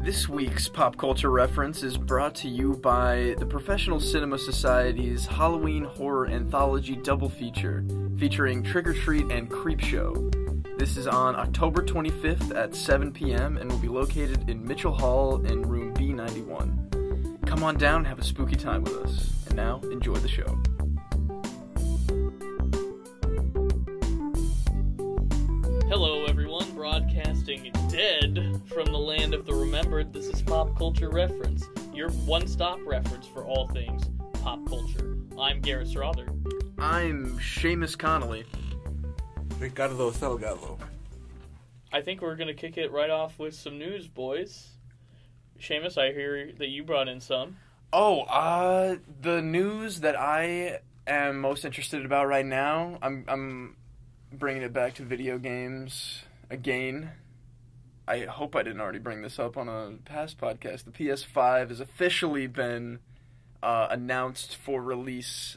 This week's Pop Culture Reference is brought to you by the Professional Cinema Society's Halloween Horror Anthology Double Feature, featuring Trick or Treat and Creepshow. This is on October 25th at 7 p.m. and will be located in Mitchell Hall in room B91. Come on down and have a spooky time with us. And now, enjoy the show. Hello everyone, broadcasting dead from the land of the remembered. This is Pop Culture Reference, your one-stop reference for all things pop culture. I'm Garrett. I'm Seamus Connolly. Ricardo Salgado. I think we're going to kick it right off with some news, boys. Seamus, I hear that you brought in some. The news that I am most interested about right now, I'm bringing it back to video games again. I hope I didn't already bring this up on a past podcast. The PS5 has officially been announced for release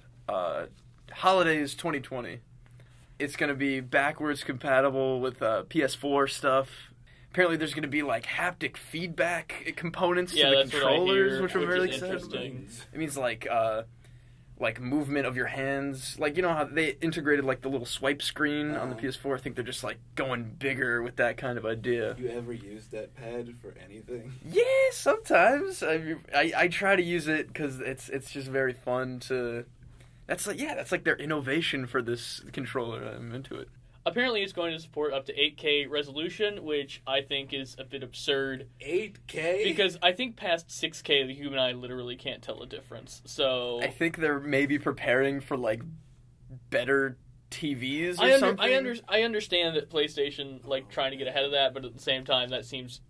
holidays 2020. It's going to be backwards compatible with PS4 stuff. Apparently there's going to be like haptic feedback components to the controllers, which I'm really excited about. It means like movement of your hands. Like, you know how they integrated like the little swipe screen on the PS4? I think they're just like going bigger with that kind of idea. You ever use that pad for anything? Yeah, sometimes. I try to use it because it's just very fun to... That's like their innovation for this controller. I'm into it. Apparently it's going to support up to 8K resolution, which I think is a bit absurd. 8K? Because I think past 6K, the human eye literally can't tell a difference. So I think they're maybe preparing for, like, better TVs or something. I understand that PlayStation, like, trying to get ahead of that, but at the same time, that seems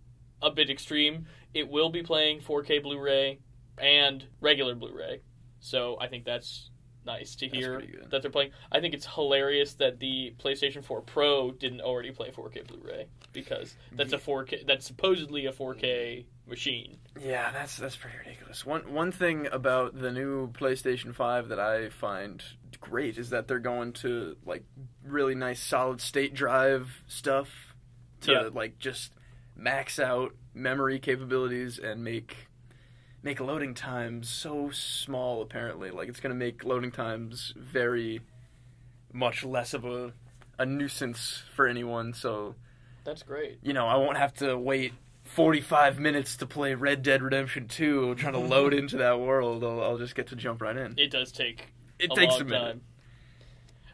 a bit extreme. It will be playing 4K Blu-ray and regular Blu-ray. So I think that's nice to hear that they're playing. I think it's hilarious that the PlayStation 4 Pro didn't already play 4K Blu-ray, because that's a 4K. That's supposedly a 4K machine. Yeah, that's pretty ridiculous. One thing about the new PlayStation 5 that I find great is that they're going to like really nice solid state drive stuff to like just max out memory capabilities and make loading times so small, apparently. Like, it's going to make loading times very much less of a nuisance for anyone, so... That's great. You know, I won't have to wait 45 minutes to play Red Dead Redemption 2 trying to load into that world. I'll just get to jump right in. It does take a long minute. Time.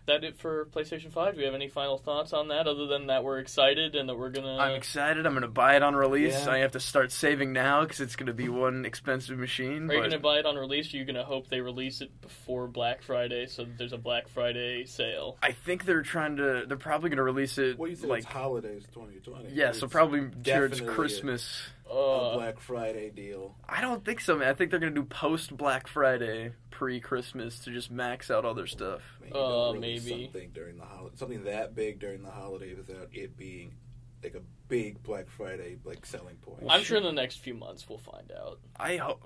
That it for PlayStation 5? Do we have any final thoughts on that, other than that we're excited and that we're going to... I'm excited. I'm going to buy it on release. Yeah. I have to start saving now because it's going to be one expensive machine. Are you going to buy it on release, or are you going to hope they release it before Black Friday so that there's a Black Friday sale? I think they're probably going to release it... What do you think, like, it's holidays 2020? Yeah, so probably towards Christmas. A Black Friday deal. I don't think so, man. I think they're going to do post-Black Friday, pre-Christmas, to just max out all their stuff. Maybe. Something during the something that big during the holiday without it being like a big Black Friday like selling point. I'm sure in the next few months we'll find out.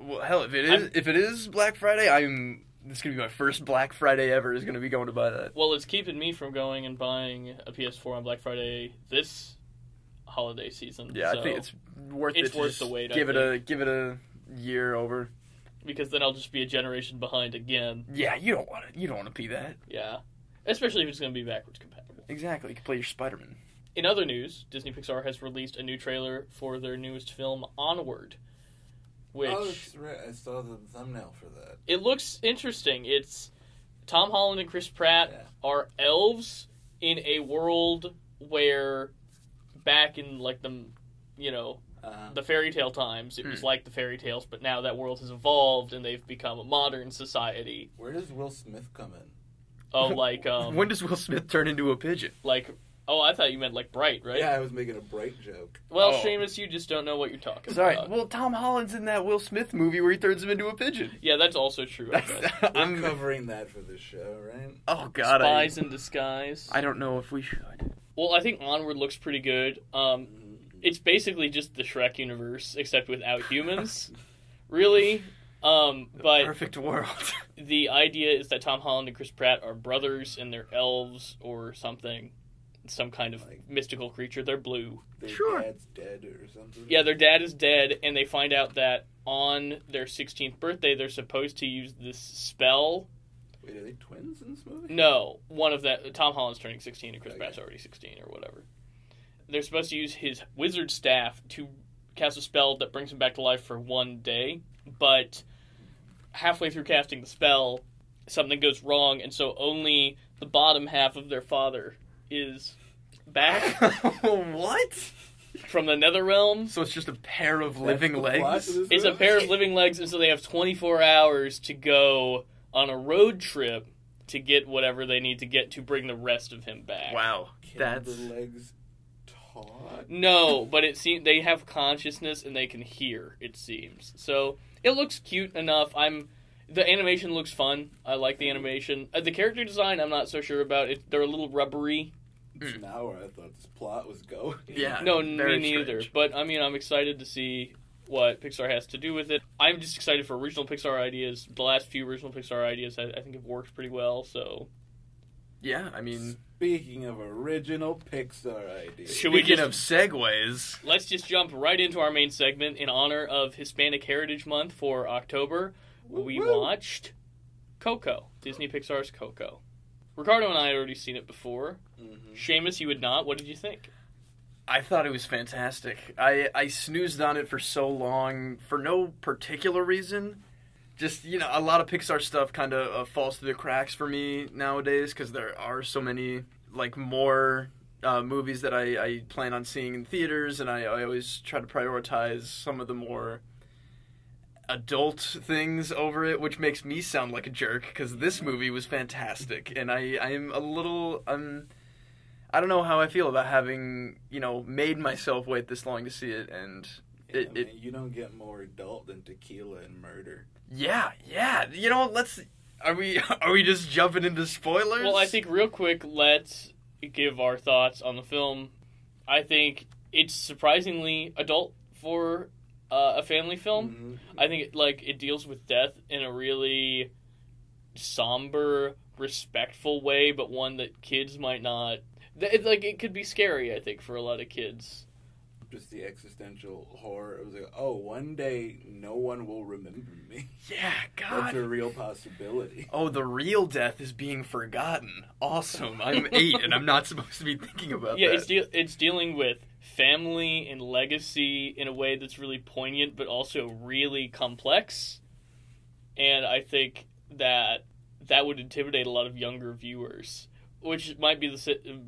Well, hell, if it is Black Friday, this is going to be my first Black Friday ever is going to be going to buy that. Well, it's keeping me from going and buying a PS4 on Black Friday this holiday season. Yeah, so I think it's worth it. It's worth the wait. Give it a year over. Because then I'll just be a generation behind again. Yeah, you don't want to be that. Yeah. Especially if it's going to be backwards compatible. Exactly. You can play your Spider-Man. In other news, Disney Pixar has released a new trailer for their newest film, Onward. Which... Oh, that's right. I saw the thumbnail for that. It looks interesting. It's Tom Holland and Chris Pratt are elves in a world where back in, like, the fairy tale times, it was like the fairy tales, but now that world has evolved and they've become a modern society. Where does Will Smith come in? Oh, like... when does Will Smith turn into a pigeon? Like... Oh, I thought you meant like Bright, right? Yeah, I was making a Bright joke. Well, Seamus, you just don't know what you're talking about. Well, Tom Holland's in that Will Smith movie where he turns him into a pigeon. Yeah, that's also true. I'm covering that for this show, right? Oh, God. Spies in Disguise. I don't know if we should. Well, I think Onward looks pretty good. It's basically just the Shrek universe, except without humans. Really? But perfect world. The idea is that Tom Holland and Chris Pratt are brothers and they're elves or something. some kind of Like- mystical creature. They're blue. Their Sure. dad's dead or something. Yeah, their dad is dead, and they find out that on their 16th birthday, they're supposed to use this spell. Wait, are they twins in this movie? No, one of that. Tom Holland's turning 16, and Chris Okay. Pratt's already 16 or whatever. They're supposed to use his wizard staff to cast a spell that brings him back to life for one day, but halfway through casting the spell, something goes wrong, and so only the bottom half of their father is back What? from the nether realm. So it's just a pair of That's living the plot legs? of this It's a movie? pair of living legs, and so they have 24 hours to go on a road trip to get whatever they need to get to bring the rest of him back. Wow. Can That's... the legs talk? No, but it seems they have consciousness and they can hear, it seems. So it looks cute enough. The animation looks fun. I like the animation. The character design, I'm not so sure about. They're a little rubbery. It's now where I thought this plot was going. Yeah. No, very me neither. strange. But I mean, I'm excited to see what Pixar has to do with it. I'm just excited for original Pixar ideas. The last few original Pixar ideas, I think, have worked pretty well. So Yeah, I mean... Speaking of original Pixar ideas, Should we Speaking just- of segues... let's just jump right into our main segment in honor of Hispanic Heritage Month for October. We Woo-woo. watched Coco, Disney Pixar's Coco. Ricardo and I had already seen it before. Seamus, you had not. What did you think? I thought it was fantastic. I snoozed on it for so long for no particular reason. Just, a lot of Pixar stuff kind of falls through the cracks for me nowadays because there are so many, more movies that I plan on seeing in theaters, and I always try to prioritize some of the more adult things over it, which makes me sound like a jerk because this movie was fantastic, and I'm a little... I don't know how I feel about having, made myself wait this long to see it, and Yeah, man, you don't get more adult than tequila and murder. yeah. Are we just jumping into spoilers? Well, I think real quick, let's give our thoughts on the film. I think it's surprisingly adult for a family film. I think it deals with death in a really somber, respectful way, but one that kids might not. It could be scary, I think, for a lot of kids. Just the existential horror. It was like, oh, one day no one will remember me. Yeah, That's God. a real possibility. Oh, the real death is being forgotten. Awesome. I'm 8 and I'm not supposed to be thinking about Yeah, that. it's dealing with family and legacy in a way that's really poignant, but also really complex. And I think that would intimidate a lot of younger viewers, which might be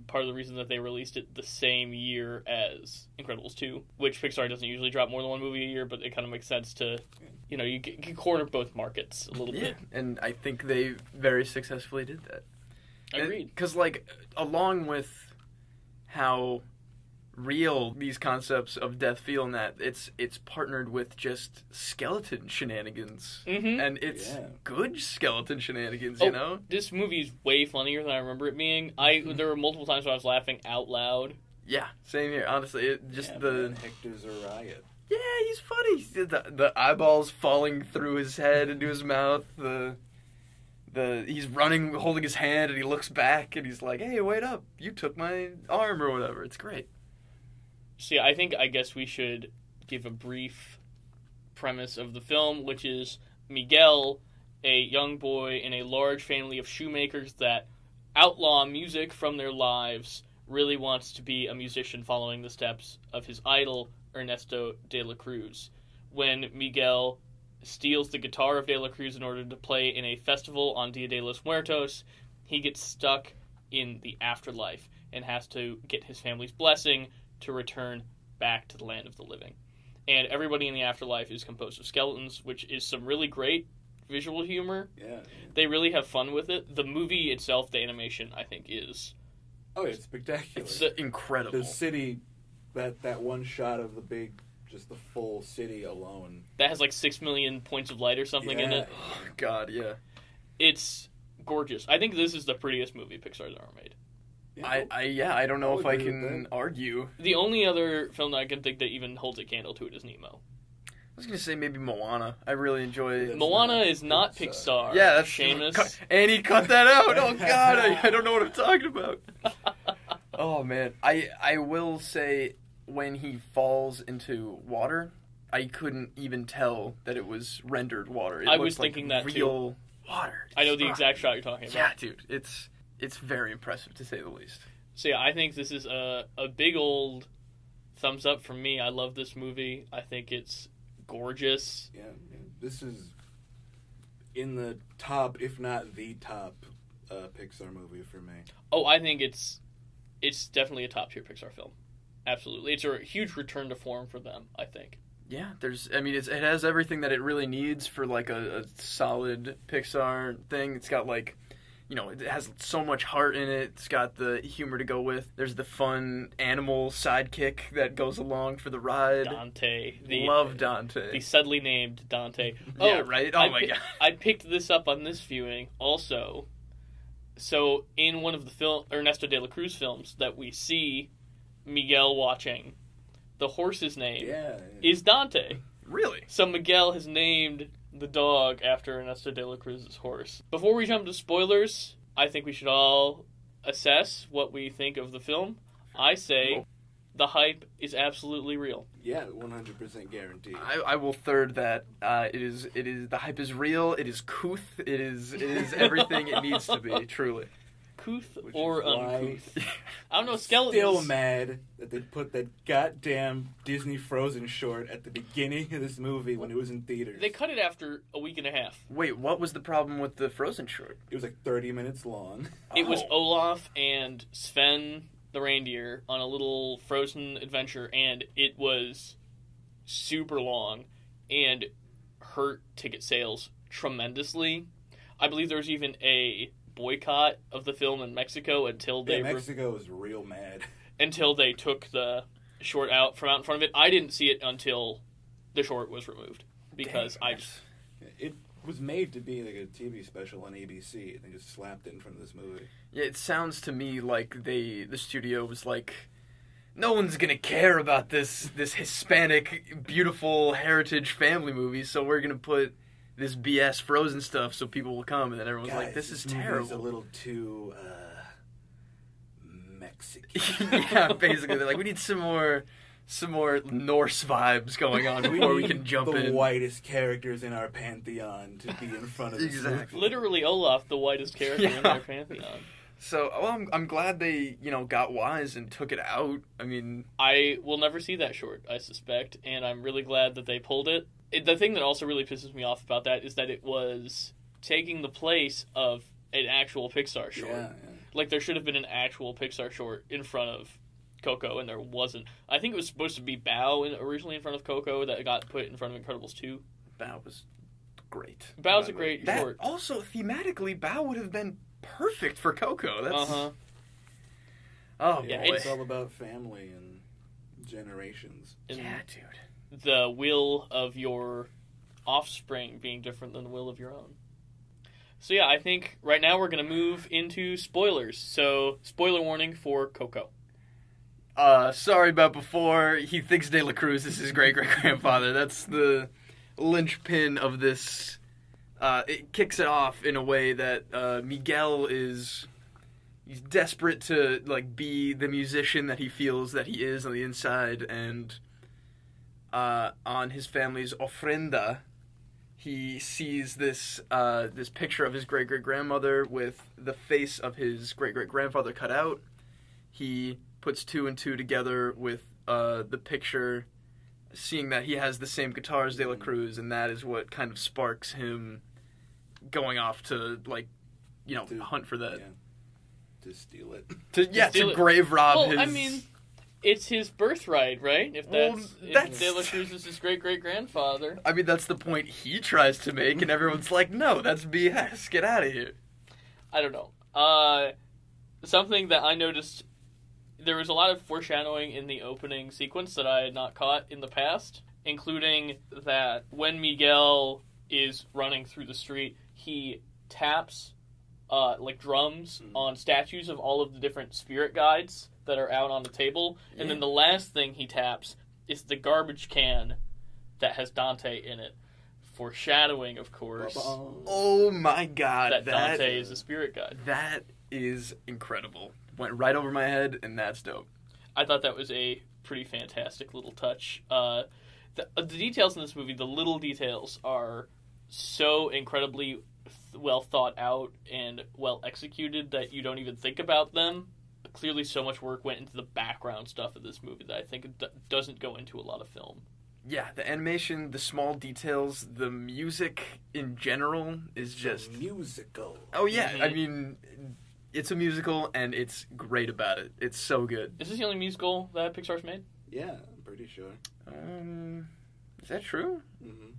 part of the reason that they released it the same year as Incredibles 2, which Pixar doesn't usually drop more than one movie a year, but it kind of makes sense to, you can corner both markets a little Yeah, bit. and I think they very successfully did that. Agreed. Because, along with how real these concepts of death feel in that, it's partnered with just skeleton shenanigans. Mm-hmm. And it's good skeleton shenanigans, Oh, you know? This movie's way funnier than I remember it being. There were multiple times where I was laughing out loud. Yeah, same here. Honestly, Man, Hector's a riot. Yeah, he's funny. The eyeballs falling through his head into his mouth. He's running, holding his hand, and he looks back, and he's like, "Hey, wait up! You took my arm or whatever." It's great. See, I guess we should give a brief premise of the film, which is Miguel, a young boy in a large family of shoemakers that outlaw music from their lives, really wants to be a musician following the steps of his idol, Ernesto de la Cruz. When Miguel steals the guitar of de la Cruz in order to play in a festival on Dia de los Muertos, he gets stuck in the afterlife and has to get his family's blessing to return back to the land of the living. And everybody in the afterlife is composed of skeletons, which is some really great visual humor. Yeah. They really have fun with it. The movie itself, the animation, I think, is... Oh, it's spectacular. It's incredible. The city, that one shot of just the full city alone. That has 6 million points of light or something in it. Oh, God, yeah. It's gorgeous. I think this is the prettiest movie Pixar's ever made. Yeah. I don't know I'll if I agree with can that. argue. The only other film that I can think that even holds a candle to it is Nemo. I was gonna say maybe Moana. I really enjoy. That's Moana not is not Pixar. Pixar. Yeah, that's Seamus. Annie, cut that out. Oh God, I don't know what I'm talking about. Oh man, I will say when he falls into water, I couldn't even tell that it was rendered water. It I was looked like thinking that real too. Water. I know the exact shot you're talking about. Yeah, dude, it's very impressive to say the least. So yeah, I think this is a big old thumbs up from me. I love this movie. I think it's gorgeous. Yeah, this is in the top, if not the top, Pixar movie for me. Oh, I think it's definitely a top tier Pixar film. Absolutely, it's a huge return to form for them. I think. Yeah, it has everything that it really needs for like a solid Pixar thing. It's got like, it has so much heart in it. It's got the humor to go with. There's the fun animal sidekick that goes along for the ride. Dante. Love Dante. The subtly named Dante. Yeah, right? Oh my god. I picked this up on this viewing also. So in one of the Ernesto de la Cruz films that we see Miguel watching, the horse's name is Dante. Really? So Miguel has named the dog after Ernesto de la Cruz's horse. Before we jump to spoilers, I think we should all assess what we think of the film. I say the hype is absolutely real. Yeah, 100% guaranteed. I will third that. It is the hype is real. It is couth. It is everything it needs to be. Truly. Couth or uncouth? I don't know. Skeletons. Still mad that they put that goddamn Disney Frozen short at the beginning of this movie when it was in theaters. They cut it after a week and a half. Wait, what was the problem with the Frozen short? It was like 30 minutes long. It was Olaf and Sven the reindeer on a little Frozen adventure, and it was super long and hurt ticket sales tremendously. I believe there was even a boycott of the film in Mexico until they Mexico was real mad until they took the short out in front of it. I didn't see it until the short was removed because it was made to be like a TV special on ABC, and they just slapped it in front of this movie. Yeah, it sounds to me like the studio was like, no one's gonna care about this Hispanic beautiful heritage family movie, so we're gonna put this BS Frozen stuff so people will come, and then everyone's like, this is terrible. It's a little too Mexican. Yeah, basically they're like, we need some more Norse vibes going on before we can jump in. The whitest characters in our pantheon to be in front of this movie. Literally Olaf, the whitest character in their pantheon. So, I'm glad they, got wise and took it out. I mean, I will never see that short, I suspect, and I'm really glad that they pulled it. The thing that also really pisses me off about that is that it was taking the place of an actual Pixar short. Yeah. Like, there should have been an actual Pixar short in front of Coco, and there wasn't. I think it was supposed to be Bao originally in front of Coco that got put in front of Incredibles 2. Bao was great. Bao's a great short. Also, thematically, Bao would have been perfect for Coco. That's... Oh, yeah, boy. It's all about family and generations. Yeah, dude. The will of your offspring being different than the will of your own. So yeah, I think right now we're going to move into spoilers. So, spoiler warning for Coco. Sorry about before. He thinks De La Cruz is his great-great-grandfather. That's the linchpin of this. It kicks it off in a way that Miguel he's desperate to be the musician that he feels that he is on the inside, and on his family's ofrenda, he sees this picture of his great-great-grandmother with the face of his great-great-grandfather cut out. He puts two and two together with the picture, seeing that he has the same guitar as De La Cruz, and that is what kind of sparks him going off to hunt for that. Yeah. To steal it. To grave rob his... I mean, it's his birthright, right? If if De La Cruz is his great-great-grandfather. I mean, that's the point he tries to make, and everyone's like, no, that's BS. Get out of here. I don't know. Something that I noticed, there was a lot of foreshadowing in the opening sequence that I had not caught in the past, including that when Miguel is running through the street, he taps drums on statues of all of the different spirit guides that are out on the table, and then the last thing he taps is the garbage can that has Dante in it. Foreshadowing, of course. Oh my god. That Dante is a spirit guide. That is incredible. went right over my head, and that's dope. I thought that was a pretty fantastic little touch. The details in this movie, the little details, are so incredibly well thought out and well executed that you don't even think about them. Clearly so much work went into the background stuff of this movie that I think doesn't go into a lot of film. Yeah, the animation, the small details, the music in general is just... musical. Oh, yeah. I mean, it's a musical, and it's great about it. It's so good. Is this the only musical that Pixar's made? Yeah, I'm pretty sure. Is that true? Mm-hmm.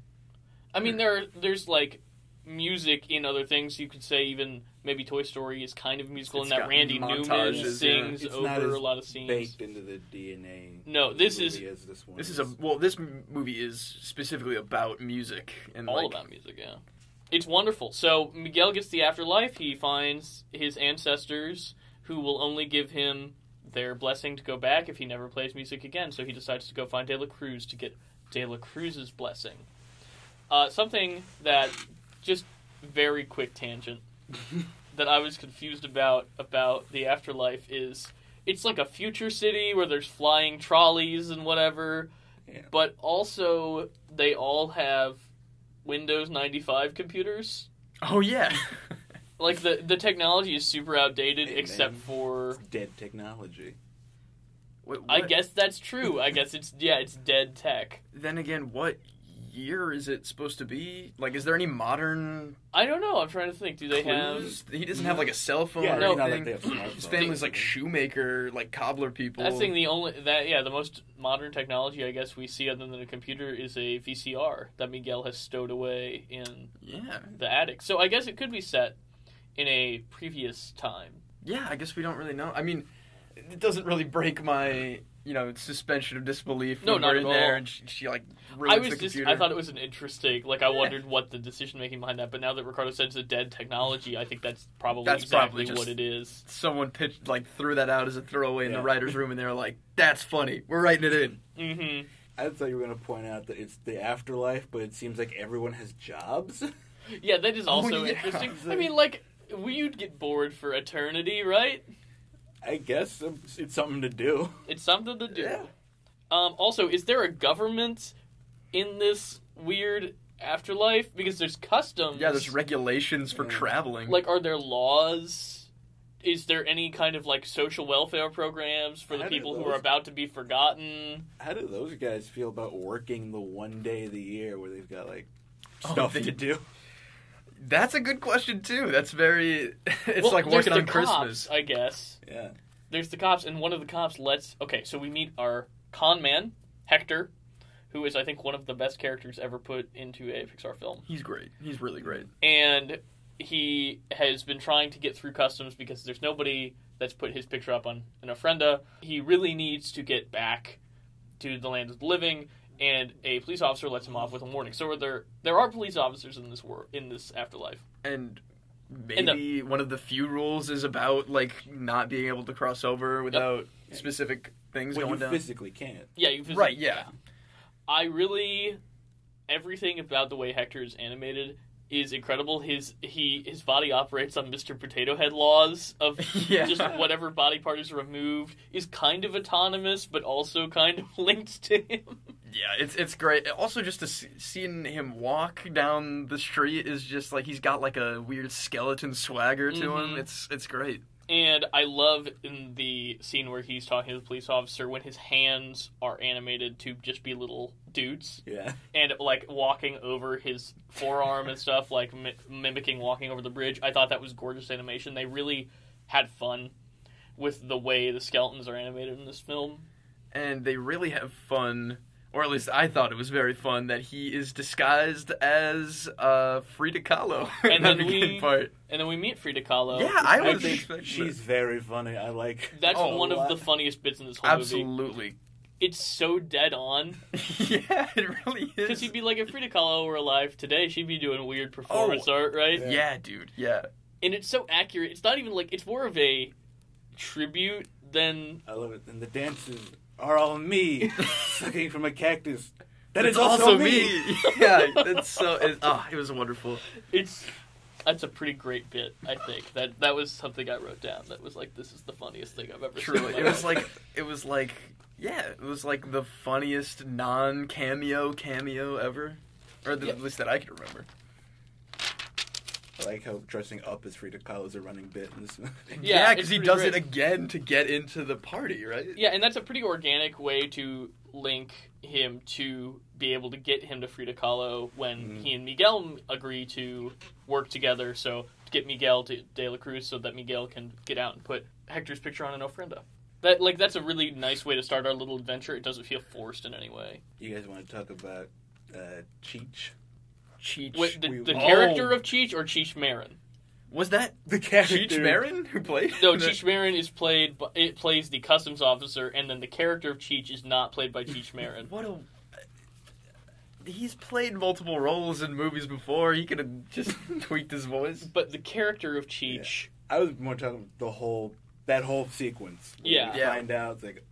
I mean, there's like music in other things. You could say even maybe Toy Story is kind of musical in that Randy Newman sings over a lot of scenes. Baked into the DNA. No, this is this movie is specifically about music and all about music. Yeah, it's wonderful. So Miguel gets the afterlife. He finds his ancestors who will only give him their blessing to go back if he never plays music again. So he decides to go find De La Cruz to get De La Cruz's blessing. Something that, just very quick tangent, that I was confused about the afterlife is, it's like a future city where there's flying trolleys and whatever, but also they all have Windows 95 computers. Oh, yeah. Like, the technology is super outdated, except for... It's dead technology. What? I guess that's true. I guess it's dead tech. Then again, what year is it supposed to be? Like, is there any modern... I don't know. I'm trying to think. Do they clues? He doesn't have, like, a cell phone Yeah, or no, anything. like they have His family's, like, shoemaker, like, cobbler people. That's the most modern technology I guess we see other than a computer is a VCR that Miguel has stowed away in the attic. So I guess it could be set in a previous time. Yeah, I guess we don't really know. I mean, it doesn't really break my, suspension of disbelief when we're in there and she like, ruins the computer. I thought it was an interesting, I wondered what the decision-making behind that, but now that Ricardo said it's a dead technology, I think that's probably what it is. Someone threw that out as a throwaway in the writer's room, and they were like, that's funny, we're writing it in. Mm-hmm. I thought you were going to point out that it's the afterlife, but it seems like everyone has jobs. Yeah, that is also interesting. I mean, we'd get bored for eternity, right? I guess it's something to do. It's something to do. Yeah. Also, is there a government in this weird afterlife? Because there's customs. Yeah, there's regulations for traveling. Are there laws? Is there any kind of, social welfare programs for the people who are about to be forgotten? How do those guys feel about working the one day of the year where they've got, stuff to do? That's a good question, too. That's very... It's like working on Christmas. Cops, I guess. Yeah. There's the cops, and one of the cops Okay, so we meet our con man, Hector, who is, I think, one of the best characters ever put into a Pixar film. He's great. He's really great. And he has been trying to get through customs because there's nobody that's put his picture up on an ofrenda. He really needs to get back to the land of the living, and a police officer lets him off with a warning. So there are police officers in this afterlife. And maybe one of the few rules is about, not being able to cross over without specific things going down. You physically can't. Yeah, you physically Right, yeah. Everything about the way Hector is animated is incredible. His body operates on Mr. Potato Head laws of just whatever body part is removed is kind of autonomous, but also kind of linked to him. Yeah, it's great. Also, just seeing him walk down the street is just he's got a weird skeleton swagger to him. It's great. And I love in the scene where he's talking to the police officer when his hands are animated to just be little dudes. Yeah. And walking over his forearm and stuff, mimicking walking over the bridge. I thought that was gorgeous animation. They really had fun with the way the skeletons are animated in this film. And they really have fun. Or at least I thought it was very fun that he is disguised as Frida Kahlo in the beginning part. And then we meet Frida Kahlo. Yeah, I think she's very funny. I like. That's one of the funniest bits in this whole movie. Absolutely. It's so dead on. Yeah, it really is. Because he'd be if Frida Kahlo were alive today, she'd be doing weird performance art, right? Yeah, dude. Yeah. And it's so accurate. It's not even it's more of a tribute than. I love it. And the dances are all me sucking from a cactus. That is also me. Yeah, that's so. It was wonderful. It's That's a pretty great bit, I think. That was something I wrote down that was like, this is the funniest thing I've ever seen. Truly. It was like the funniest non-cameo ever. Or at least that I could remember. I like how dressing up as Frida Kahlo is a running bit in this movie. Yeah, because he does it again to get into the party, right? Yeah, and that's a pretty organic way to link him to be able to get him to Frida Kahlo when he and Miguel agree to work together, so to get Miguel to De La Cruz so that Miguel can get out and put Hector's picture on an ofrenda. That's a really nice way to start our little adventure. It doesn't feel forced in any way. You guys want to talk about Cheech? Cheech. Wait, the character of Cheech or Cheech Marin? Was that the character? Cheech Marin who played? No, Cheech Marin plays the customs officer, and then the character of Cheech is not played by Cheech Marin. He's played multiple roles in movies before. He could have just tweaked his voice. But the character of Cheech... Yeah. I was more talking that whole sequence. Yeah. You find out, it's like,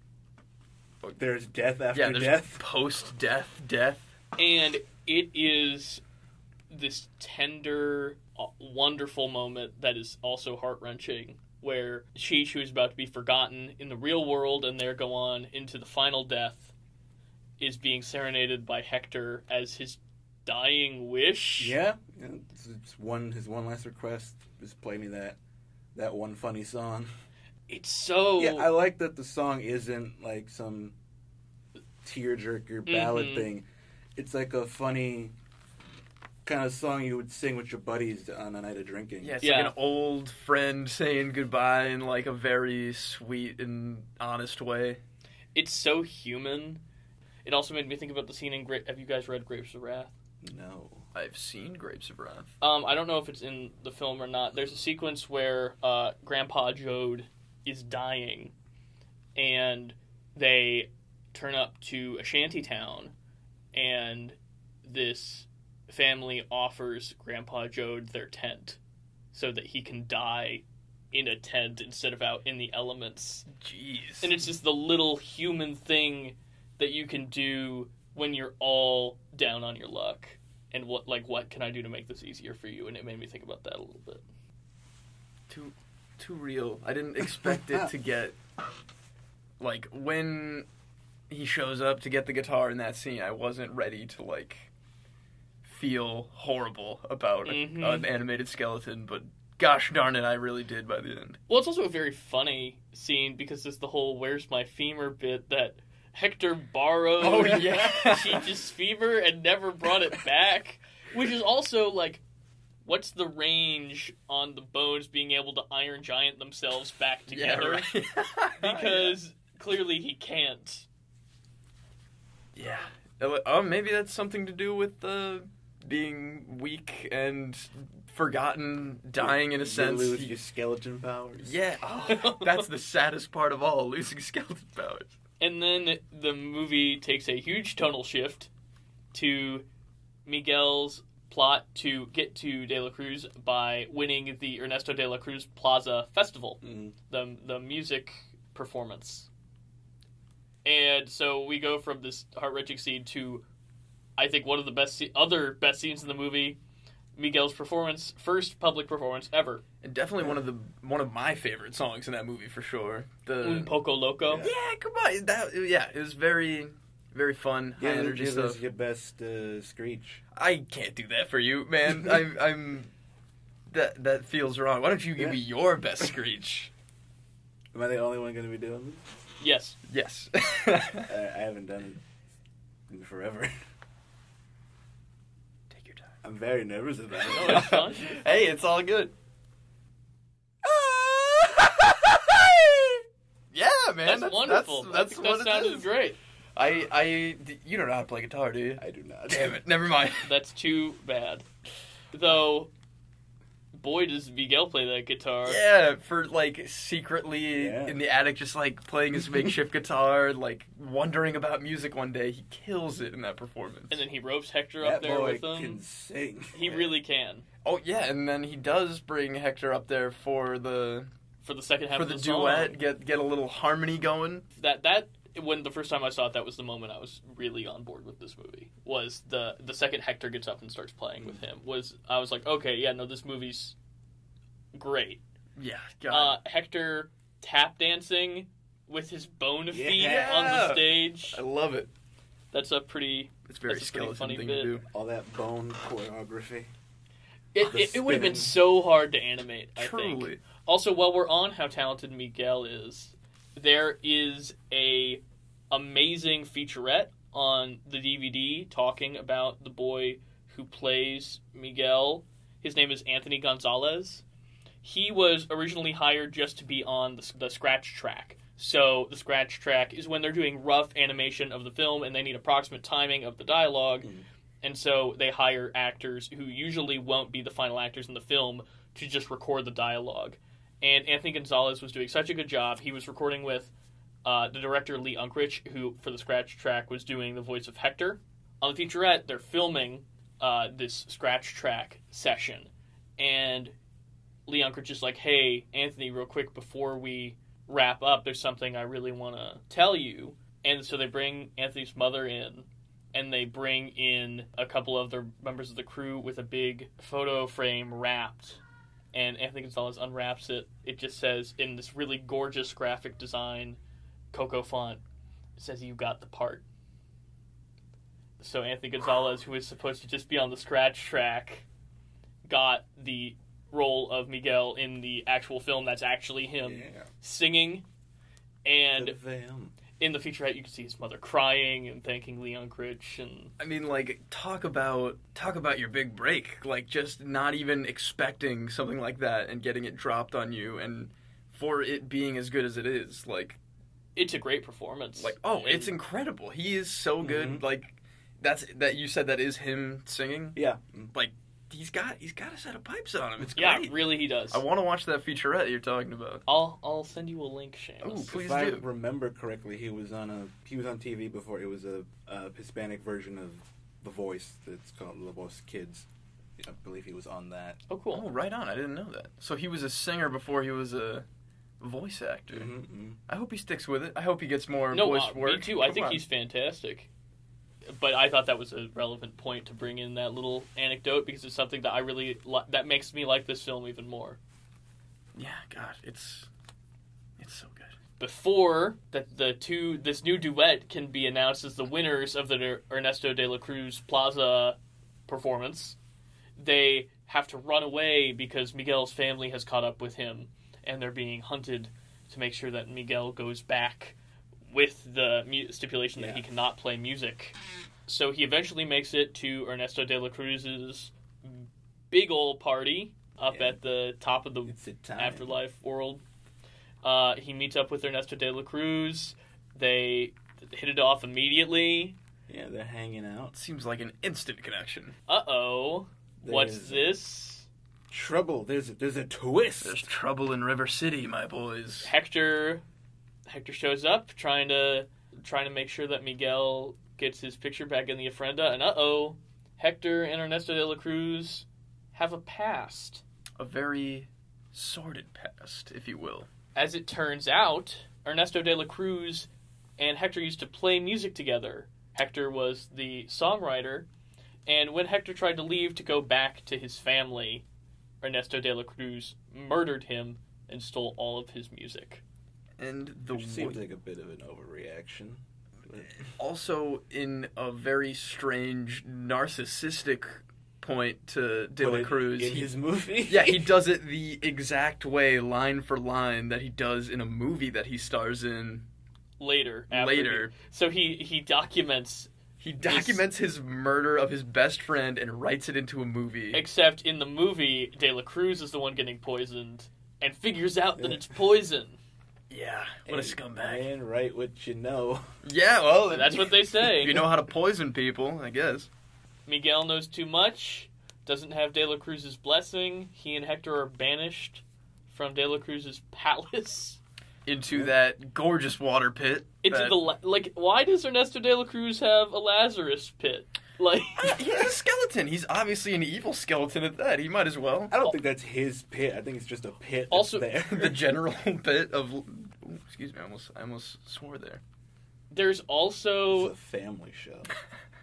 there's death after there's death. Post-death death. And it is this tender, wonderful moment that is also heart-wrenching, where Cheech, who is about to be forgotten in the real world and there go on into the final death, is being serenaded by Hector as his dying wish. Yeah. It's his one last request is play me that one funny song. It's so... Yeah, I like that the song isn't like some tearjerker ballad thing. It's like a funny kind of song you would sing with your buddies on a night of drinking. Yeah, it's like an old friend saying goodbye in like a very sweet and honest way. It's so human. It also made me think about the scene in have you guys read Grapes of Wrath? No. I've seen Grapes of Wrath. I don't know if it's in the film or not. There's a sequence where Grandpa Jode is dying, and they turn up to a shanty town, and this family offers Grandpa Jode their tent so that he can die in a tent instead of out in the elements. Jeez. And it's just the little human thing that you can do when you're all down on your luck. And what can I do to make this easier for you? And it made me think about that a little bit. Too real. I didn't expect it to get... Like, when he shows up to get the guitar in that scene, I wasn't ready to, like, feel horrible about an animated skeleton, but gosh darn it, I really did by the end. Well, it's also a very funny scene because there's the whole where's my femur bit that Hector borrowed Cheech's femur and never brought it back, which is also, like, what's the range on the bones being able to Iron Giant themselves back together? Yeah, right. Because clearly he can't. Yeah. Maybe that's something to do with being weak and forgotten, dying in a sense. You lose your skeleton powers. Yeah. Oh, that's the saddest part of all, losing skeleton powers. And then the movie takes a huge tonal shift to Miguel's plot to get to De La Cruz by winning the Ernesto de la Cruz Plaza Festival, the music performance. And so we go from this heart-wrenching scene to, I think, one of the other best scenes in the movie, Miguel's performance, first public performance ever. And definitely one of my favorite songs in that movie for sure. Un Poco Loco. Yeah, come on. It was very, very fun, high energy stuff. This is your best screech. I can't do that for you, man. I'm that feels wrong. Why don't you give me your best screech? Am I the only one going to be doing this? Yes. Yes. I haven't done it in forever. Take your time. I'm very nervous about it. Oh, it's fun. Hey, it's all good. Yeah, man. That's wonderful. That's that what sounded it is. great. You don't know how to play guitar, do you? I do not. Damn it. Never mind. That's too bad. Though, boy, does Miguel play that guitar. Yeah, for, like, secretly in the attic, just, like, playing his makeshift guitar, like, wondering about music one day. He kills it in that performance. And then he ropes Hector up there with him. That boy can sing. He really can. Oh, yeah, and then he does bring Hector up there for the second half of the duet, song. get a little harmony going. That when the first time I saw it, that was the moment I was really on board with this movie. Was the second Hector gets up and starts playing with him. I was like, okay, yeah, no, this movie's great. Yeah, God. Hector tap dancing with his bone feet on the stage. I love it. That's a pretty. It's very skeleton funny thing to do. All that bone choreography. It would have been so hard to animate, I Truly. think. Also, while we're on how talented Miguel is, there is a amazing featurette on the DVD talking about the boy who plays Miguel. His name is Anthony Gonzalez. He was originally hired just to be on the scratch track. So the scratch track is when they're doing rough animation of the film and they need approximate timing of the dialogue. And so they hire actors who usually won't be the final actors in the film to just record the dialogue. And Anthony Gonzalez was doing such a good job. He was recording with the director Lee Unkrich, who for the scratch track was doing the voice of Hector. On the featurette, they're filming this scratch track session. And Lee Unkrich is like, hey, Anthony, real quick before we wrap up, there's something I really want to tell you. And so they bring Anthony's mother in, and they bring in a couple of the members of the crew with a big photo frame wrapped. And Anthony Gonzalez unwraps it. It just says, in this really gorgeous graphic design, Coco font, it says, you got the part. So Anthony Gonzalez, who is supposed to just be on the scratch track, got the role of Miguel in the actual film. That's actually him singing. And in the featurette, you can see his mother crying and thanking Lee Unkrich. And I mean, like, talk about your big break. Like, just not even expecting something like that and getting it dropped on you, and for it being as good as it is, like, it's a great performance. Like, it's incredible. He is so good. Mm-hmm. Like, that you said that is him singing. Yeah, like. He's got a set of pipes on him. It's great. Yeah, really he does. I want to watch that featurette you're talking about. I'll send you a link, Seamus. Oh, please do. If I remember correctly, he was on TV before. It was a Hispanic version of The Voice that's called La Voz Kids. I believe he was on that. Oh, cool. Oh, right on. I didn't know that. So he was a singer before he was a voice actor. Mm-hmm. I hope he sticks with it. I hope he gets more voice work. Me too. I think he's fantastic. But I thought that was a relevant point to bring in that little anecdote because it's something that I really that makes me like this film even more. Yeah, God, it's so good. Before that, this new duet can be announced as the winners of the Ernesto de la Cruz Plaza performance, they have to run away because Miguel's family has caught up with him, and they're being hunted to make sure that Miguel goes back with the stipulation that he cannot play music. So he eventually makes it to Ernesto de la Cruz's big old party up at the top of the afterlife world. He meets up with Ernesto de la Cruz. They hit it off immediately. Yeah, they're hanging out. Seems like an instant connection. Uh-oh. What's this? Trouble. There's a twist. There's trouble in River City, my boys. Hector shows up trying to make sure that Miguel gets his picture back in the ofrenda, and Hector and Ernesto de la Cruz have a past. A very sordid past, if you will. As it turns out, Ernesto de la Cruz and Hector used to play music together. Hector was the songwriter, and when Hector tried to leave to go back to his family, Ernesto de la Cruz murdered him and stole all of his music. And which seems like a bit of an overreaction. Also, in a very strange, narcissistic point to De La Cruz. In his movie? Yeah, he does it the exact way, line for line, that he does in a movie that he stars in later. So he documents... He documents his murder of his best friend and writes it into a movie. Except in the movie, De La Cruz is the one getting poisoned and figures out that it's poison. Yeah, what a scumbag. And write what you know. Yeah, well... That's what they say. If you know how to poison people, I guess. Miguel knows too much, doesn't have De La Cruz's blessing. He and Hector are banished from De La Cruz's palace. Into that gorgeous water pit. Why does Ernesto de la Cruz have a Lazarus pit? He's a skeleton. He's obviously an evil skeleton at that. He might as well. I don't think that's his pit. I think it's just a pit also there. The general pit of... Ooh, excuse me, I almost swore there. There's It's also a family show.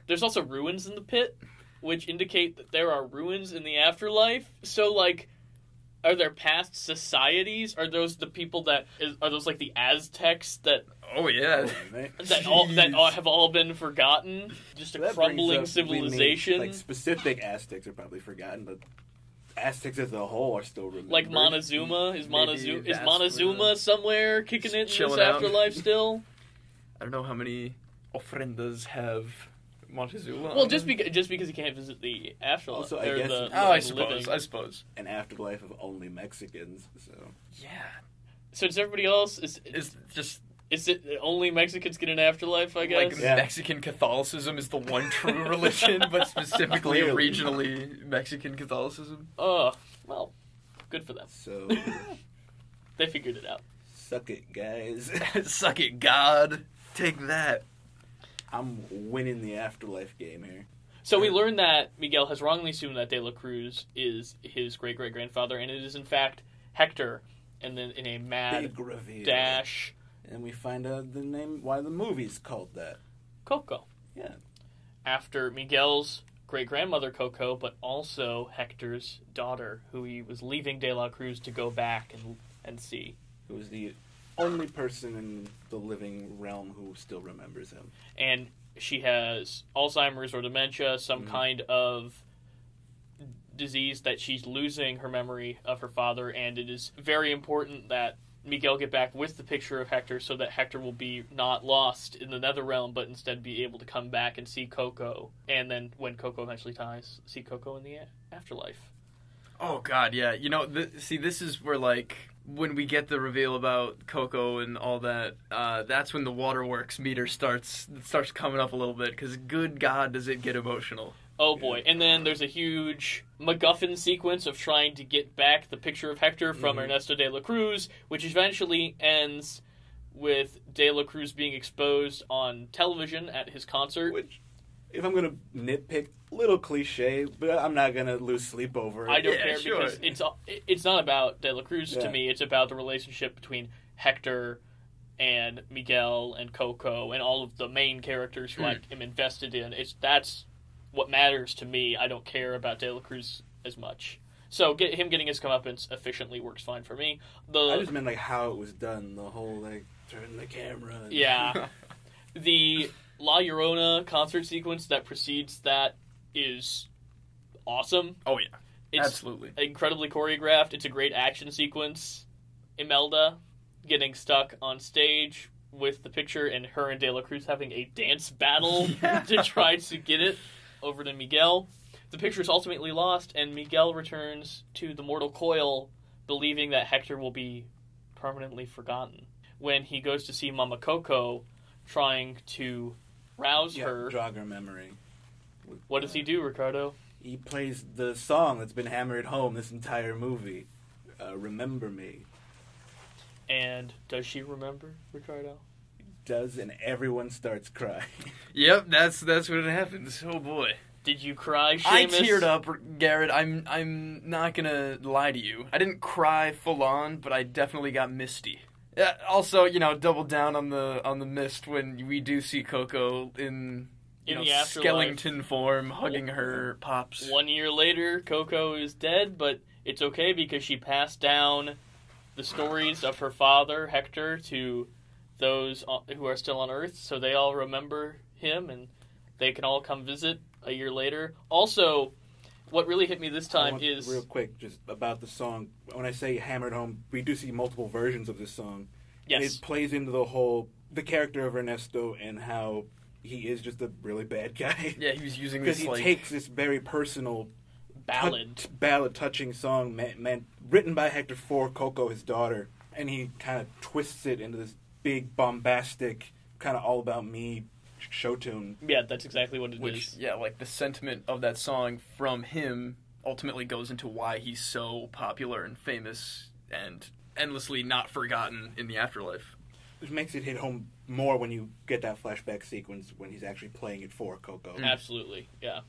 there's also ruins in the pit, which indicate that there are ruins in the afterlife. So, like, are there past societies? Are those the people are those like the Aztecs that Oh yeah. that have all been forgotten? Just a That crumbling brings up, we mean, civilization, like specific Aztecs are probably forgotten, but Aztecs as a whole are still remembered. like Montezuma. Is Maybe that's Montezuma where- somewhere kicking it in this chilling out. afterlife still? I don't know how many ofrendas have Montezuma. Well, on just them. because he can't visit the afterlife. Also, I or guess- the Oh, I living. suppose. An afterlife of only Mexicans. So Yeah. So does everybody else? It's just Is it only Mexicans get an afterlife? I guess. like Yeah. Mexican Catholicism is the one true religion, but specifically Clearly. regionally Mexican Catholicism. Oh, well, good for them. so They figured it out. suck it, guys. Suck it, God. Take that. I'm winning the afterlife game here. So we learned that Miguel has wrongly assumed that De La Cruz is his great-great-grandfather, and it is in fact Hector. And then in a mad Big reveal. dash, And we find out the name, why the movie's called that. Coco. Yeah. After Miguel's great-grandmother Coco, but also Hector's daughter, who he was leaving De La Cruz to go back and see. Who was the only person in the living realm who still remembers him. And she has Alzheimer's or dementia, some kind of disease that she's losing her memory of her father, and it is very important that Miguel get back with the picture of Hector so that Hector will be not lost in the nether realm, but instead be able to come back and see Coco. And then when Coco eventually dies, see Coco in the afterlife. Oh God, yeah. You know, see, this is where like when we get the reveal about Coco and all that. That's when the waterworks meter starts coming up a little bit because good God, does it get emotional? Oh boy. And then there's a huge MacGuffin sequence of trying to get back the picture of Hector from Ernesto de la Cruz, which eventually ends with de la Cruz being exposed on television at his concert. Which, if I'm going to nitpick, little cliche, but I'm not going to lose sleep over it. I don't Yeah, care sure. because it's not about de la Cruz to Yeah. me. It's about the relationship between Hector and Miguel and Coco and all of the main characters who I am invested in. That's what matters to me. I don't care about De La Cruz as much. So him getting his comeuppance efficiently works fine for me. I just meant like how it was done, the whole like turn the camera. Yeah. The La Llorona concert sequence that precedes that is awesome. Oh yeah, It's absolutely. incredibly choreographed. It's a great action sequence. Imelda getting stuck on stage with the picture and her and De La Cruz having a dance battle to try to get it over to Miguel. The picture is ultimately lost, and Miguel returns to the mortal coil, believing that Hector will be permanently forgotten. When he goes to see Mama Coco, trying to rouse her, jog her memory. what does he do, Ricardo? He plays the song that's been hammered home this entire movie. Remember Me. And does she remember, Ricardo? Does, and everyone starts crying. Yep, that's when it happens. Oh boy. Did you cry, Seamus? I teared up, Garrett. I'm not gonna lie to you. I didn't cry full on, but I definitely got misty. Yeah, also, double down on the mist when we do see Coco in In the afterlife. skeleton form, hugging her pops. 1 year later, Coco is dead, but it's okay because she passed down the stories of her father, Hector, to those who are still on Earth, so they all remember him, and they can all come visit a year later. Also, what really hit me this time is... Real quick, just about the song. When I say hammered home, we do see multiple versions of this song. Yes. And it plays into the character of Ernesto and how he is just a really bad guy. Yeah, he was using Because this he takes this very personal ballad. touching song meant written by Hector for Coco, his daughter, and he kind of twists it into this big, bombastic, kind of all about me show tune. Yeah, that's exactly what it is. Yeah, like the sentiment of that song from him ultimately goes into why he's so popular and famous and endlessly not forgotten in the afterlife. Which makes it hit home more when you get that flashback sequence when he's actually playing it for Coco. Absolutely, yeah.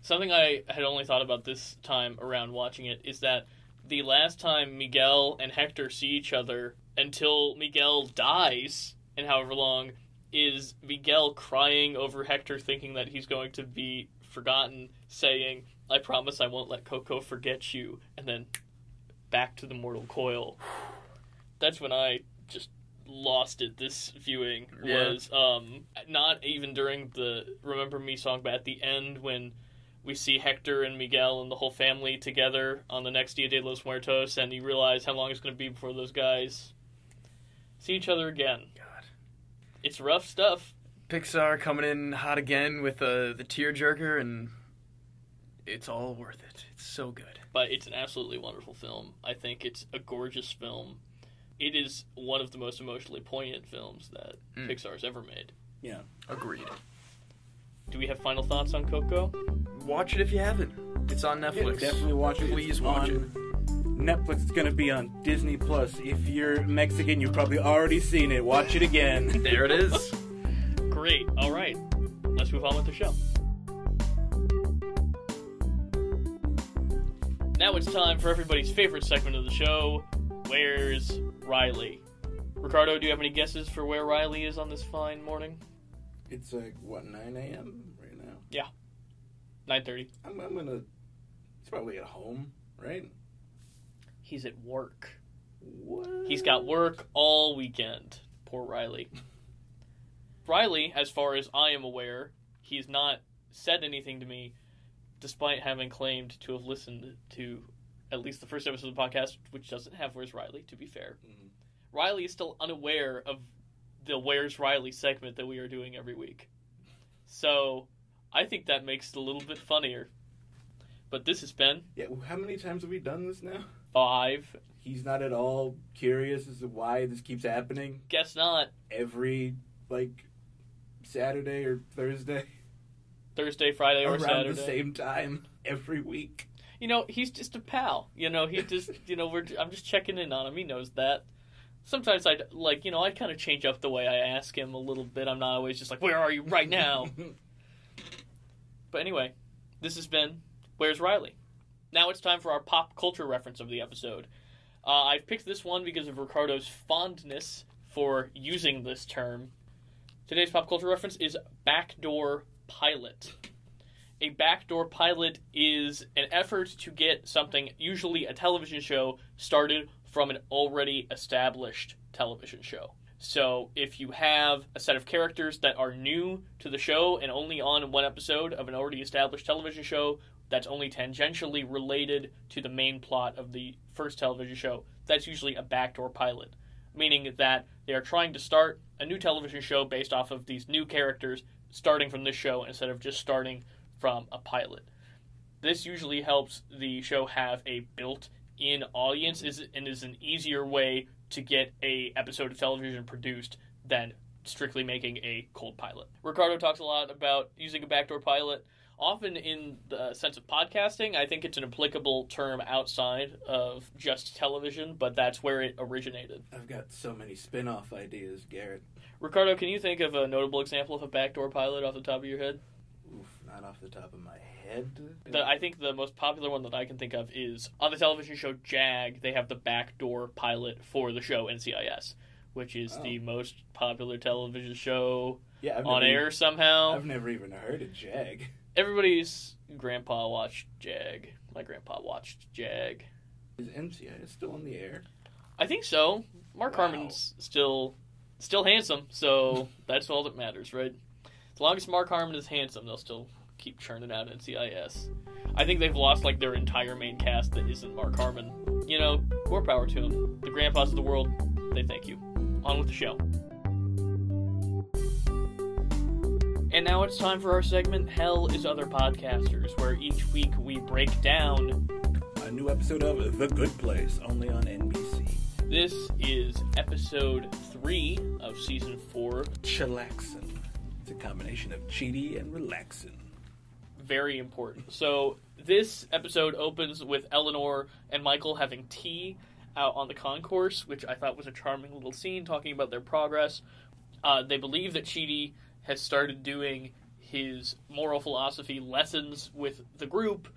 Something I had only thought about this time around watching it is that the last time Miguel and Hector see each other until Miguel dies, and however long, is Miguel crying over Hector thinking that he's going to be forgotten, saying, "I promise I won't let Coco forget you," and then back to the mortal coil. That's when I just lost it this viewing. Was not even during the Remember Me song, but at the end when we see Hector and Miguel and the whole family together on the next Dia de los Muertos, and you realize how long it's going to be before those guys see each other again. God. It's rough stuff. Pixar coming in hot again with the tearjerker, and it's all worth it. It's so good. But it's an absolutely wonderful film. I think it's a gorgeous film. It is one of the most emotionally poignant films that Pixar's ever made. Yeah. Agreed. Do we have final thoughts on Coco? Watch it if you haven't. It's on Netflix. Yeah, definitely watch it. Please watch it. Netflix is going to be on Disney+. If you're Mexican, you've probably already seen it. Watch it again. There it is. Great. All right. Let's move on with the show. Now it's time for everybody's favorite segment of the show, Where's Riley? Ricardo, do you have any guesses for where Riley is on this fine morning? It's like, 9 a.m. right now? Yeah. 9:30. I'm going to... He's probably at home, right? He's at work. What? He's got work all weekend. Poor Riley. Riley, as far as I am aware, he's not said anything to me, despite having claimed to have listened to at least the first episode of the podcast, which doesn't have Where's Riley, to be fair. Mm-hmm. Riley is still unaware of the Where's Riley segment that we are doing every week. So, I think that makes it a little bit funnier. But this has been... Yeah, how many times have we done this now? 5. He's not at all curious as to why this keeps happening? Guess not. Every, Saturday or Thursday? Thursday, Friday, or Saturday. Around the same time, every week. He's just a pal. He just, I'm just checking in on him. He knows that. Sometimes I kind of change up the way I ask him a little bit. I'm not always just like, where are you right now? But anyway, this has been Where's Riley? Now it's time for our pop culture reference of the episode. I've picked this one because of Ricardo's fondness for using this term. Today's pop culture reference is backdoor pilot. A backdoor pilot is an effort to get something, usually a television show, started from an already established television show. So if you have a set of characters that are new to the show and only on one episode of an already established television show that's only tangentially related to the main plot of the first television show, that's usually a backdoor pilot, meaning that they are trying to start a new television show based off of these new characters starting from this show instead of just starting from a pilot. This usually helps the show have a built-in audience and is an easier way to get a episode of television produced than strictly making a cold pilot. Ricardo talks a lot about using a backdoor pilot, often in the sense of podcasting. I think it's an applicable term outside of just television, but that's where it originated. I've got so many spin-off ideas, Garrett. Ricardo, can you think of a notable example of a backdoor pilot off the top of your head? Oof, not off the top of my head. I think the most popular one that I can think of is on the television show Jag. They have the backdoor pilot for the show NCIS, which is the most popular television show on air somehow. I've never even heard of Jag. Everybody's grandpa watched Jag. My grandpa watched Jag. Is NCIS still on the air? I think so. Mark Harmon's still handsome, so that's all that matters, right? As long as Mark Harmon is handsome, they'll still keep churning out NCIS. I think they've lost their entire main cast that isn't Mark Harmon. More power to them. The grandpas of the world, they thank you. On with the show. And now it's time for our segment, Hell is Other Podcasters, where each week we break down a new episode of The Good Place, only on NBC. This is episode 3 of season 4. Chillaxin'. It's a combination of cheaty and relaxin'. Very important. So this episode opens with Eleanor and Michael having tea out on the concourse, which I thought was a charming little scene, talking about their progress. They believe that Chidi has started doing his moral philosophy lessons with the group,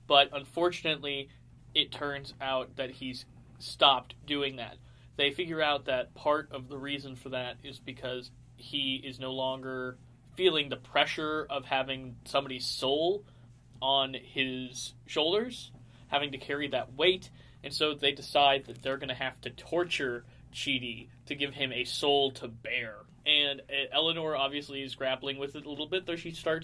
but unfortunately it turns out that he's stopped doing that. They figure out that part of the reason for that is because he is no longer feeling the pressure of having somebody's soul on his shoulders, having to carry that weight, and so they decide that they're going to have to torture Chidi to give him a soul to bear. And Eleanor obviously is grappling with it a little bit, though she's taking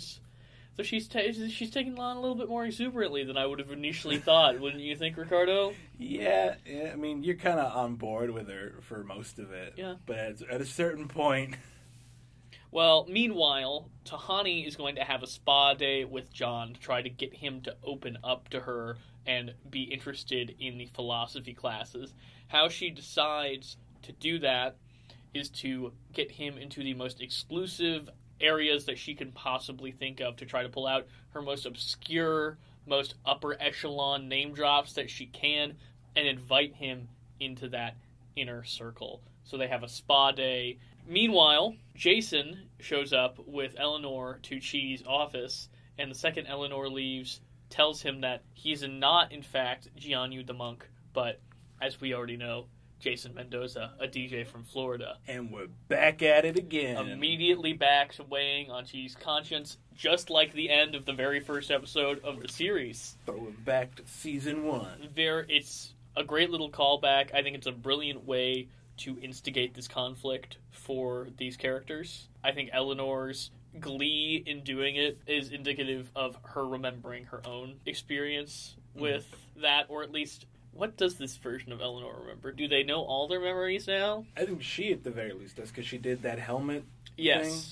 on a little bit more exuberantly than I would have initially thought. Wouldn't you think, Ricardo? Yeah, I mean, you're kind of on board with her for most of it. Yeah. But at a certain point... Well, meanwhile, Tahani is going to have a spa day with John to try to get him to open up to her and be interested in the philosophy classes. How she decides to do that is to get him into the most exclusive areas that she can possibly think of to try to pull out her most obscure, most upper echelon name drops that she can and invite him into that inner circle. So they have a spa day. Meanwhile, Jason shows up with Eleanor to Chidi's office, and the second Eleanor leaves, tells him that he's not, in fact, Jianyu the monk, but, as we already know, Jason Mendoza, a DJ from Florida. And we're back at it again. Immediately back to weighing on Chidi's conscience, just like the end of the very first episode of the series. Throwing back to season 1. It's a great little callback. I think it's a brilliant way to instigate this conflict for these characters. I think Eleanor's glee in doing it is indicative of her remembering her own experience with that, or at least, what does this version of Eleanor remember? Do they know all their memories now? I think she, at the very least, does, because she did that helmet Yes. thing.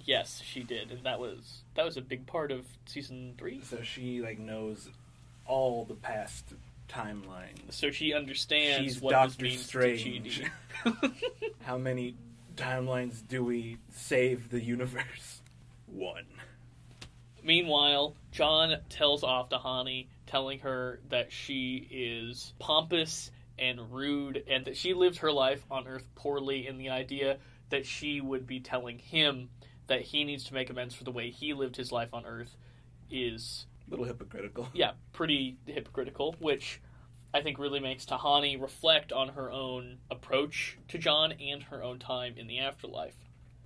Yes, she did, and that was a big part of season 3. So she, knows all the past timeline. So she understands She's what Doctor this means Strange. to Chidi. How many timelines do we save the universe? 1. Meanwhile, John tells off Tahani, telling her that she is pompous and rude, and that she lived her life on Earth poorly, and the idea that she would be telling him that he needs to make amends for the way he lived his life on Earth is... A little hypocritical. Yeah, pretty hypocritical, which I think really makes Tahani reflect on her own approach to John and her own time in the afterlife.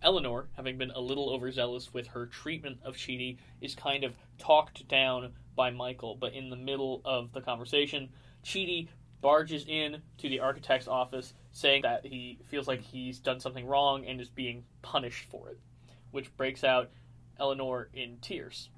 Eleanor, having been a little overzealous with her treatment of Chidi, is kind of talked down by Michael, but in the middle of the conversation, Chidi barges in to the architect's office saying that he feels like he's done something wrong and is being punished for it, which breaks out Eleanor in tears.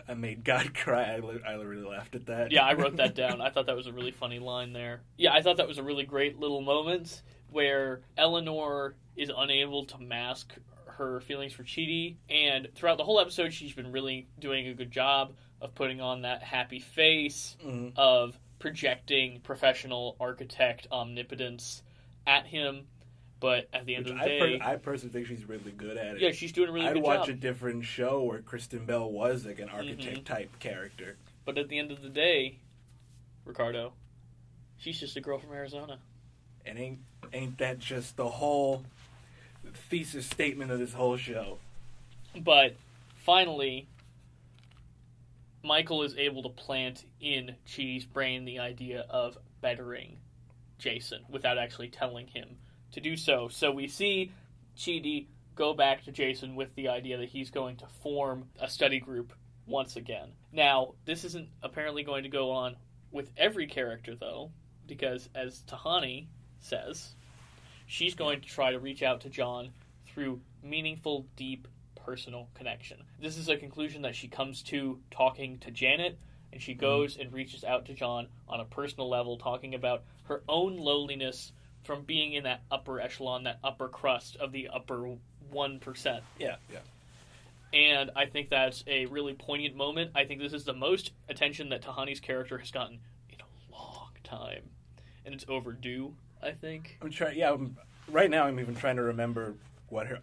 I made God cry. I really laughed at that. Yeah, I wrote that down. I thought that was a really funny line there. Yeah, I thought that was a really great little moment where Eleanor is unable to mask her feelings for Chidi, and throughout the whole episode she's been really doing a good job of putting on that happy face, of projecting professional architect omnipotence at him. But at the end of the day... I personally think she's really good at it. Yeah, she's doing a really good job. I'd watch a different show where Kristen Bell was like an architect-type character. But at the end of the day, Ricardo, she's just a girl from Arizona. And ain't that just the whole thesis statement of this whole show? But finally, Michael is able to plant in Chidi's brain the idea of bettering Jason without actually telling him to do so. So we see Chidi go back to Jason with the idea that he's going to form a study group once again. Now, this isn't apparently going to go on with every character, though, because as Tahani says, she's going to try to reach out to John through meaningful, deep, personal connection. This is a conclusion that she comes to talking to Janet, and she goes and reaches out to John on a personal level, talking about her own loneliness from being in that upper echelon, that upper crust of the upper 1%. Yeah. And I think that's a really poignant moment. I think this is the most attention that Tahani's character has gotten in a long time. And it's overdue, I think. Right now I'm even trying to remember what her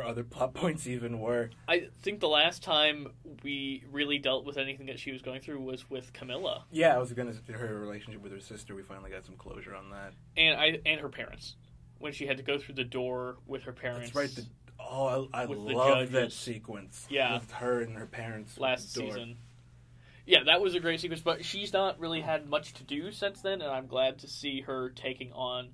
other plot points even were. I think the last time we really dealt with anything that she was going through was with Camilla. Yeah, I was going to say her relationship with her sister. We finally got some closure on that. And her parents. When she had to go through the door with her parents. That's right. I love that sequence. Yeah. With her and her parents. Last season. Yeah, that was a great sequence, but she's not really had much to do since then, and I'm glad to see her taking on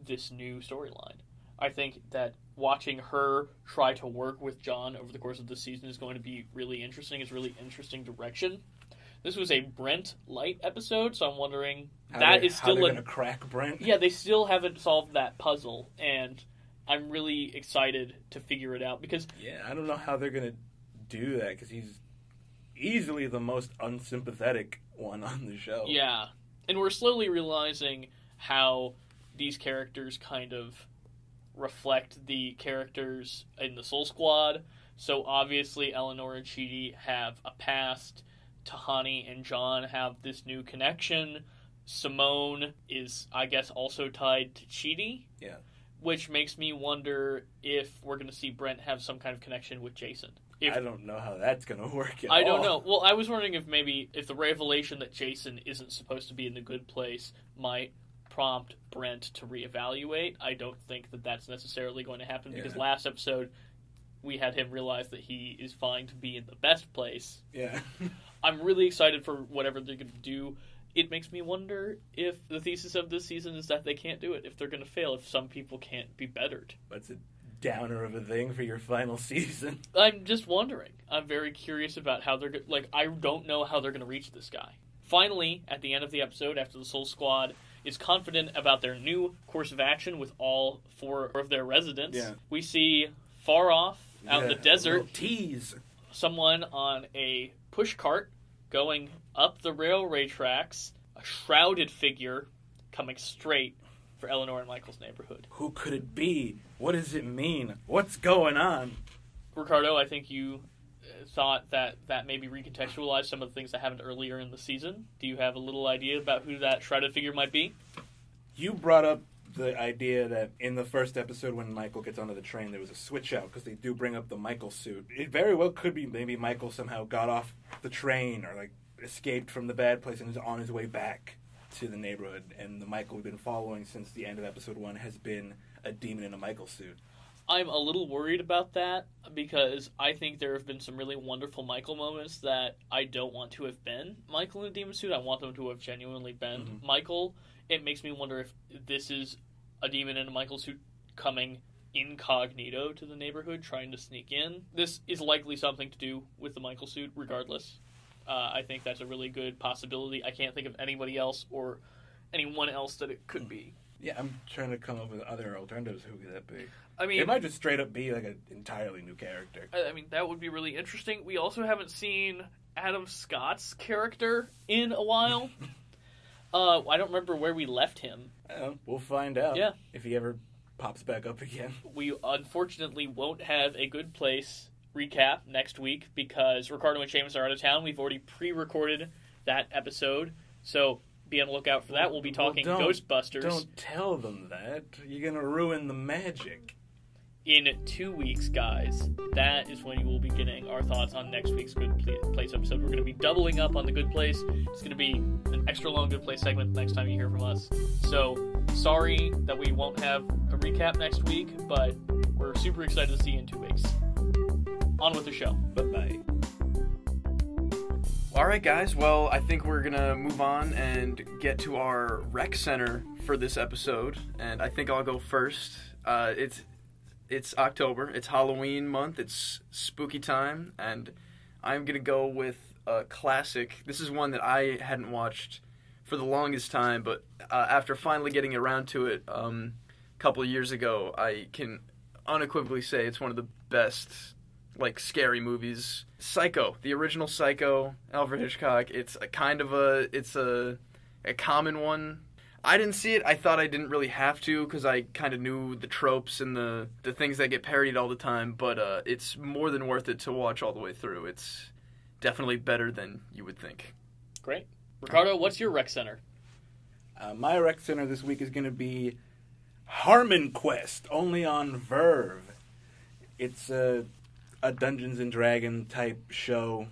this new storyline. I think that watching her try to work with John over the course of the season is going to be really interesting. It's really interesting direction. This was a Brent light episode, so I'm wondering how they're going to crack Brent. Yeah, they still haven't solved that puzzle, and I'm really excited to figure it out because I don't know how they're going to do that because he's easily the most unsympathetic one on the show. Yeah, and we're slowly realizing how these characters kind of reflect the characters in the Soul Squad. So obviously Eleanor and Chidi have a past. Tahani and John have this new connection. Simone is, I guess, also tied to Chidi. Yeah. Which makes me wonder if we're going to see Brent have some kind of connection with Jason. I don't know how that's going to work at all. I don't know. Well, I was wondering if the revelation that Jason isn't supposed to be in the good place might prompt Brent to reevaluate. I don't think that that's necessarily going to happen because last episode we had him realize that he is fine to be in the best place. Yeah. I'm really excited for whatever they're going to do. It makes me wonder if the thesis of this season is that they can't do it, if they're going to fail, if some people can't be bettered. That's a downer of a thing for your final season. I'm just wondering. I'm very curious about how they're I don't know how they're going to reach this guy. Finally, at the end of the episode, after the Soul Squad is confident about their new course of action with all 4 of their residents, we see far off out in the desert, tease, someone on a push cart going up the railway tracks, a shrouded figure coming straight for Eleanor and Michael's neighborhood. Who could it be? What does it mean? What's going on? Ricardo, I think you thought that maybe recontextualized some of the things that happened earlier in the season. Do you have a little idea about who that shrouded figure might be? You brought up the idea that in the first episode when Michael gets onto the train there was a switch out because they do bring up the Michael suit. It very well could be maybe Michael somehow got off the train or escaped from the bad place and is on his way back to the neighborhood, and the Michael we've been following since the end of episode 1 has been a demon in a Michael suit. I'm a little worried about that because I think there have been some really wonderful Michael moments that I don't want to have been Michael in a demon suit. I want them to have genuinely been Michael. It makes me wonder if this is a demon in a Michael suit coming incognito to the neighborhood, trying to sneak in. This is likely something to do with the Michael suit, regardless. I think that's a really good possibility. I can't think of anybody else or anyone else that it could be. Yeah, I'm trying to come up with other alternatives. Who could that be? I mean, it might just straight up be an entirely new character. I mean, that would be really interesting. We also haven't seen Adam Scott's character in a while. I don't remember where we left him. We'll find out. Yeah. If he ever pops back up again. We unfortunately won't have a Good Place recap next week because Ricardo and Seamus are out of town. We've already pre-recorded that episode, so be on the lookout for that. We'll be talking Ghostbusters. Don't tell them that. You're going to ruin the magic. In 2 weeks, guys, that is when you will be getting our thoughts on next week's Good Place episode. We're going to be doubling up on the Good Place. It's going to be an extra long Good Place segment next time you hear from us. So, sorry that we won't have a recap next week, but we're super excited to see you in 2 weeks. On with the show. Bye-bye. Alright guys, well I think we're gonna move on and get to our rec center for this episode, and I think I'll go first. It's October, it's Halloween month, it's spooky time, and I'm gonna go with a classic. This is one that I hadn't watched for the longest time, but after finally getting around to it a couple of years ago, I can unequivocally say it's one of the best scary movies. Psycho, the original Psycho, Alfred Hitchcock. It's a common one. I didn't see it. I thought I didn't really have to because I kind of knew the tropes and the things that get parodied all the time, but it's more than worth it to watch all the way through. It's definitely better than you would think. Great. Ricardo, what's your rec center? My rec center this week is going to be Harmon Quest, only on Verve. It's a Dungeons and Dragons type show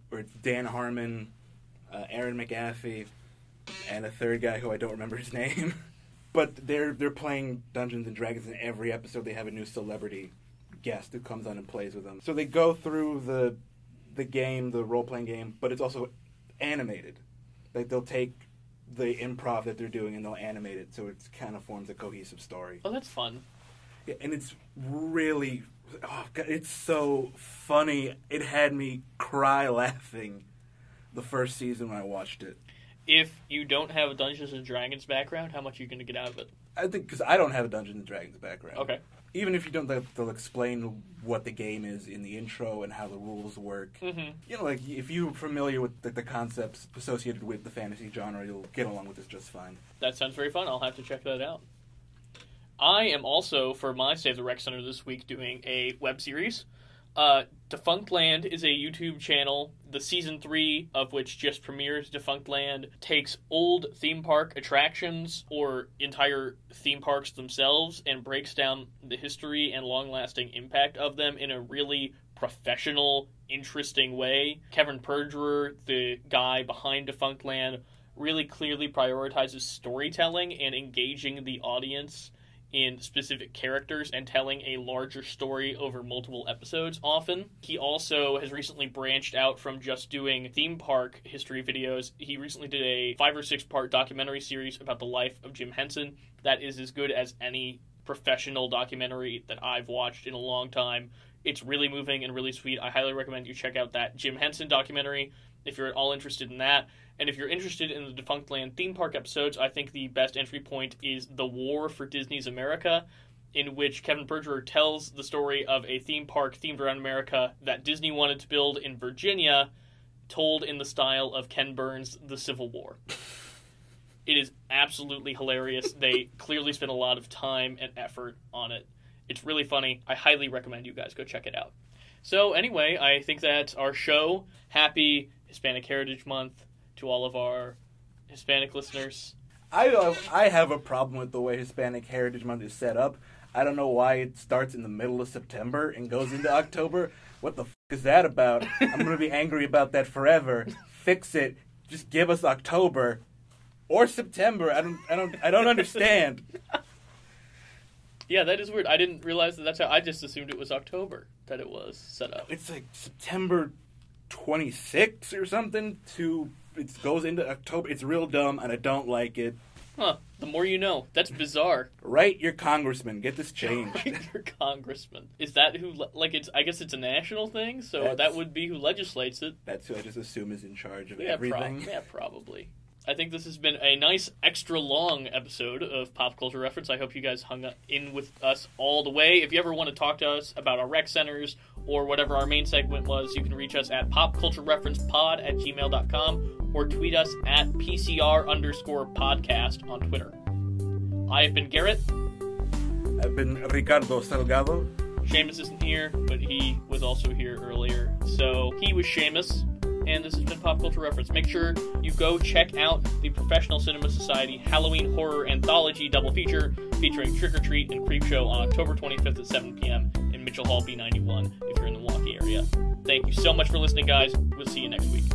where it's Dan Harmon, Aaron McAfee, and a third guy who I don't remember his name. But they're playing Dungeons and Dragons, and every episode they have a new celebrity guest who comes on and plays with them. So they go through the game, the role-playing game, but it's also animated. They'll take the improv that they're doing and they'll animate it so it kind of forms a cohesive story. Oh, that's fun. Yeah, and it's really, oh God, it's so funny. It had me cry laughing the first season when I watched it. If you don't have a Dungeons & Dragons background, how much are you going to get out of it? I think, because I don't have a Dungeons & Dragons background. Okay. Even if you don't, they'll explain what the game is in the intro and how the rules work. Mm-hmm. You know, like, if you're familiar with the concepts associated with the fantasy genre, you'll get along with this just fine. That sounds very fun. I'll have to check that out. I am also, for my Save the Rec Center this week, doing a web series. Defunctland is a YouTube channel, the season 3 of which just premieres. Defunctland takes old theme park attractions or entire theme parks themselves and breaks down the history and long-lasting impact of them in a really professional, interesting way. Kevin Perjurer, the guy behind Defunctland, really clearly prioritizes storytelling and engaging the audience in specific characters and telling a larger story over multiple episodes often. He also has recently branched out from just doing theme park history videos. He recently did a 5 or 6 part documentary series about the life of Jim Henson that is as good as any professional documentary that I've watched in a long time. It's really moving and really sweet. I highly recommend you check out that Jim Henson documentary if you're at all interested in that. And if you're interested in the Defunctland theme park episodes, I think the best entry point is The War for Disney's America, in which Kevin Perjurer tells the story of a theme park themed around America that Disney wanted to build in Virginia, told in the style of Ken Burns' The Civil War. It is absolutely hilarious. They clearly spent a lot of time and effort on it. It's really funny. I highly recommend you guys go check it out. So anyway, I think that's our show. Happy Hispanic Heritage Month to all of our Hispanic listeners. I have a problem with the way Hispanic Heritage Month is set up. I don't know why it starts in the middle of September and goes into October. What the f*** is that about? I'm going to be angry about that forever. Fix it. Just give us October or September. I don't understand. Yeah, that is weird. I didn't realize that's how. I just assumed it was October that it was set up. It's like September 26 or something to... It goes into October. It's real dumb, and I don't like it. Huh. The more you know. That's bizarre. Write your congressman. Get this changed. Write your congressman. Is that who... Like, it's... I guess it's a national thing, so that would be who legislates it. That's who I just assume is in charge of everything. Yeah, probably. I think this has been a nice, extra long episode of Pop Culture Reference. I hope you guys hung in with us all the way. If you ever want to talk to us about our rec centers or whatever our main segment was, you can reach us at popculturereferencepod@gmail.com or tweet us at PCR_podcast on Twitter. I have been Garrett. I've been Ricardo Salgado. Seamus isn't here, but he was also here earlier. So he was Seamus. And this has been Pop Culture Reference. Make sure you go check out the Professional Cinema Society Halloween Horror Anthology double feature featuring Trick or Treat and Creepshow on October 25th at 7 p.m. in Mitchell Hall B91 if you're in the Milwaukee area. Thank you so much for listening, guys. We'll see you next week.